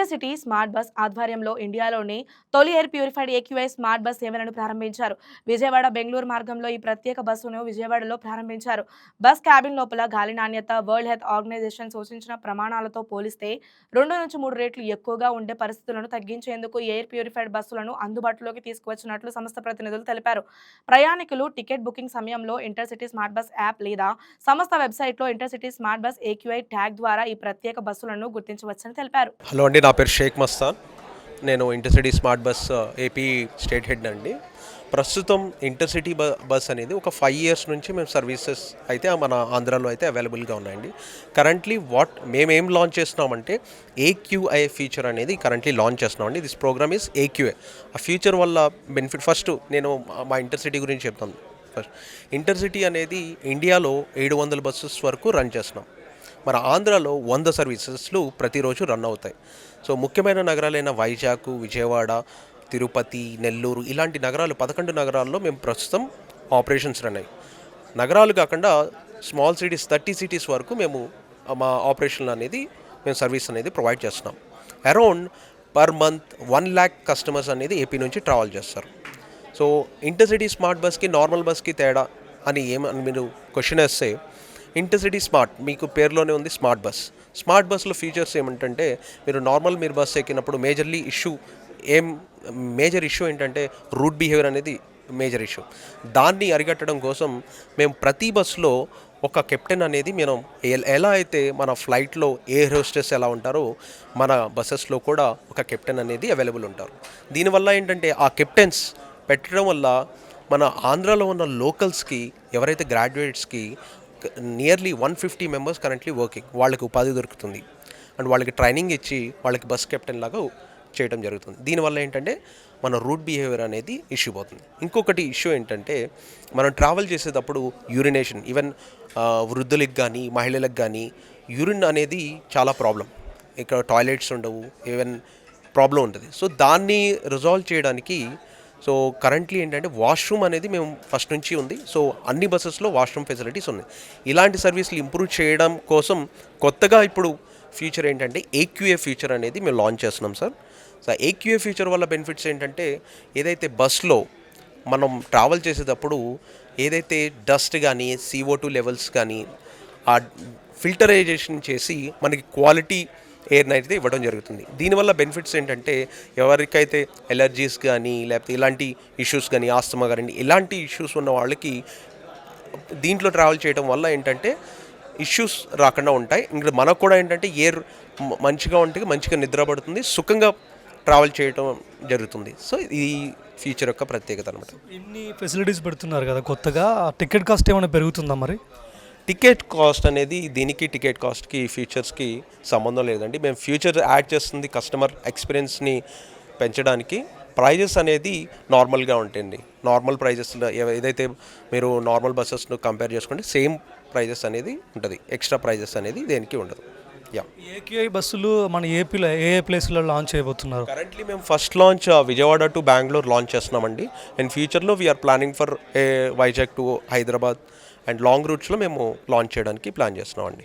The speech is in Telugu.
ఇంటర్సిటీ స్మార్ట్ బస్ ఆధ్వర్యంలో ఇండియాలోని తొలి air purified AQI smart bus సేవలను ప్రారంభించారు. విజయవాడ బెంగళూరు మార్గంలో ఈ ప్రత్యేక బస్సును విజయవాడలో ప్రారంభించారు. బస్ క్యాబిన్ లోపల గాలి నాణ్యత వరల్డ్ హెల్త్ ఆర్గనైజేషన్ సూచించిన ప్రమాణాలతో పోలిస్తే 2 నుంచి 3 రెట్లు ఎక్కువగా ఉండే పరిస్థితులను తగ్గించేందుకు ఎయిర్ ప్యూరిఫైడ్ బస్సులను అందుబాటులోకి తీసుకువచ్చినట్లు సంస్థ ప్రతినిధులు తెలిపారు. ప్రయాణికులు టికెట్ బుకింగ్ సమయంలో ఇంటర్సిటీ స్మార్ట్ బస్ యాప్ లేదా సంస్థ వెబ్సైట్లో intercity smart bus AQI tag ద్వారా ఈ ప్రత్యేక బస్సులను గుర్తించవచ్చని తెలిపారు. హలో అండి, నా పేరు షేక్ మస్తాన్. నేను intercity smart bus AP state head అండి. ప్రస్తుతం ఇంటర్సిటీ బస్ అనేది ఒక 5 years నుంచి మేము సర్వీసెస్ అయితే మన ఆంధ్రాలో అయితే అవైలబుల్గా ఉన్నాయండి. కరెంట్లీ మేమేం లాంచ్ చేస్తున్నామంటే ఏక్యూఐ ఫీచర్ అనేది కరెంట్లీ లాంచ్ చేస్తున్నామండి. This programme is AQI. ఆ ఫీచర్ వల్ల బెనిఫిట్ ఫస్ట్ నేను మా ఇంటర్సిటీ గురించి చెప్తాను. ఫస్ట్ ఇంటర్సిటీ అనేది ఇండియాలో 700 బస్సెస్ వరకు రన్ చేస్తున్నాం. మన ఆంధ్రాలో 100 సర్వీసెస్లు ప్రతిరోజు రన్ అవుతాయి. సో ముఖ్యమైన నగరాలైన వైజాగ్, విజయవాడ, తిరుపతి, నెల్లూరు ఇలాంటి నగరాలు 11 నగరాల్లో మేము ప్రస్తుతం ఆపరేషన్స్ రన్ అయ్యాయి. నగరాలు కాకుండా స్మాల్ సిటీస్ 30 cities వరకు మేము మా ఆపరేషన్ అనేది మేము సర్వీస్ అనేది ప్రొవైడ్ చేస్తున్నాం. Around per month 1 lakh customers అనేది ఏపీ నుంచి ట్రావెల్ చేస్తారు. సో ఇంటర్సిటీ స్మార్ట్ బస్కి నార్మల్ బస్కి తేడా అని మీరు క్వశ్చన్ వేస్తే, ఇంటర్సిటీ స్మార్ట్ మీకు పేరులోనే ఉంది స్మార్ట్ బస్. స్మార్ట్ బస్లో ఫీచర్స్ ఏమిటంటే మీరు బస్ ఎక్కినప్పుడు మేజర్ ఇష్యూ ఏంటంటే రూట్ బిహేవియర్ అనేది మేజర్ ఇష్యూ. దాన్ని అరికట్టడం కోసం మేము ప్రతి బస్సులో ఒక కెప్టెన్ అనేది మనం ఎలా అయితే మన ఫ్లైట్లో ఎయిర్ హోస్టెస్ ఎలా ఉంటారో మన బస్సెస్లో కూడా ఒక కెప్టెన్ అనేది అవైలబుల్ ఉంటారు. దీనివల్ల ఏంటంటే ఆ కెప్టెన్స్ పెట్టడం వల్ల మన ఆంధ్రాలో ఉన్న లోకల్స్కి ఎవరైతే గ్రాడ్యుయేట్స్కి నియర్లీ 150 members కరెంట్లీ వర్కింగ్, వాళ్ళకి ఉపాధి దొరుకుతుంది. అండ్ వాళ్ళకి ట్రైనింగ్ ఇచ్చి వాళ్ళకి బస్ కెప్టెన్ లాగా చేయడం జరుగుతుంది. దీనివల్ల ఏంటంటే మన రూట్ బిహేవియర్ అనేది ఇష్యూ పోతుంది. ఇంకొకటి ఇష్యూ ఏంటంటే మనం ట్రావెల్ చేసేటప్పుడు యూరినేషన్, ఈవెన్ వృద్ధులకు కానీ మహిళలకు కానీ యూరిన్ అనేది చాలా ప్రాబ్లం. ఇక్కడ టాయిలెట్స్ ఉండవు, ఈవెన్ ప్రాబ్లం ఉంటుంది. సో దాన్ని రిజాల్వ్ చేయడానికి కరెంట్లీ ఏంటంటే వాష్రూమ్ అనేది మేము ఫస్ట్ నుంచి ఉంది. సో అన్ని బస్సెస్లో వాష్రూమ్ ఫెసిలిటీస్ ఉన్నాయి. ఇలాంటి సర్వీస్లు ఇంప్రూవ్ చేయడం కోసం కొత్తగా ఇప్పుడు ఫీచర్ ఏంటంటే ఏక్యూఏ ఫీచర్ అనేది మేము లాంచ్ చేస్తున్నాం సార్. సో ఏక్యూఏ ఫీచర్ వల్ల బెనిఫిట్స్ ఏంటంటే ఏదైతే బస్లో మనం ట్రావెల్ చేసేటప్పుడు ఏదైతే డస్ట్ కానీ CO2 లెవెల్స్ కానీ ఆ ఫిల్టరైజేషన్ చేసి మనకి క్వాలిటీ ఎయిర్ని అయితే ఇవ్వడం జరుగుతుంది. దీనివల్ల బెనిఫిట్స్ ఏంటంటే ఎవరికైతే ఎలర్జీస్ కానీ లేకపోతే ఇలాంటి ఇష్యూస్ కానీ ఆస్తమా కానీ ఇలాంటి ఇష్యూస్ ఉన్న వాళ్ళకి దీంట్లో ట్రావెల్ చేయడం వల్ల ఏంటంటే ఇష్యూస్ రాకుండా ఉంటాయి. ఇంకా మనకు కూడా ఏంటంటే ఎయిర్ మంచిగా ఉంటే మంచిగా నిద్రపడుతుంది, సుఖంగా ట్రావెల్ చేయడం జరుగుతుంది. సో ఈ ఫీచర్ యొక్క ప్రత్యేకత అనమాట. ఇన్ని ఫెసిలిటీస్ పెడుతున్నారు కదా కొత్తగా, టికెట్ కాస్ట్ ఏమైనా పెరుగుతుందా? మరి టికెట్ కాస్ట్ అనేది టికెట్ కాస్ట్కి ఫీచర్స్కి సంబంధం లేదండి. మేము ఫీచర్ యాడ్ చేస్తుంది కస్టమర్ ఎక్స్పీరియన్స్ని పెంచడానికి. ప్రైజెస్ అనేది నార్మల్గా ఉంటాయండి. నార్మల్ ప్రైజెస్లో ఏదైతే మీరు నార్మల్ బస్సెస్ను కంపేర్ చేసుకుంటే సేమ్ ప్రైజెస్ అనేది ఉంటుంది. ఎక్స్ట్రా ప్రైజెస్ అనేది దేనికి ఉండదు. ఏక్యూఐ బస్సులు మన ఏపీలో ఏ ప్లేస్లో లాంచ్ చేయబోతున్నారు? కరెంట్లీ మేము first launch Vijayawada to Bengaluru launch చేస్తున్నామండి. అండ్ ఫ్యూచర్లో we are planning for Vizag to Hyderabad and long రూట్స్లో మేము లాంచ్ చేయడానికి ప్లాన్ చేస్తున్నామండి.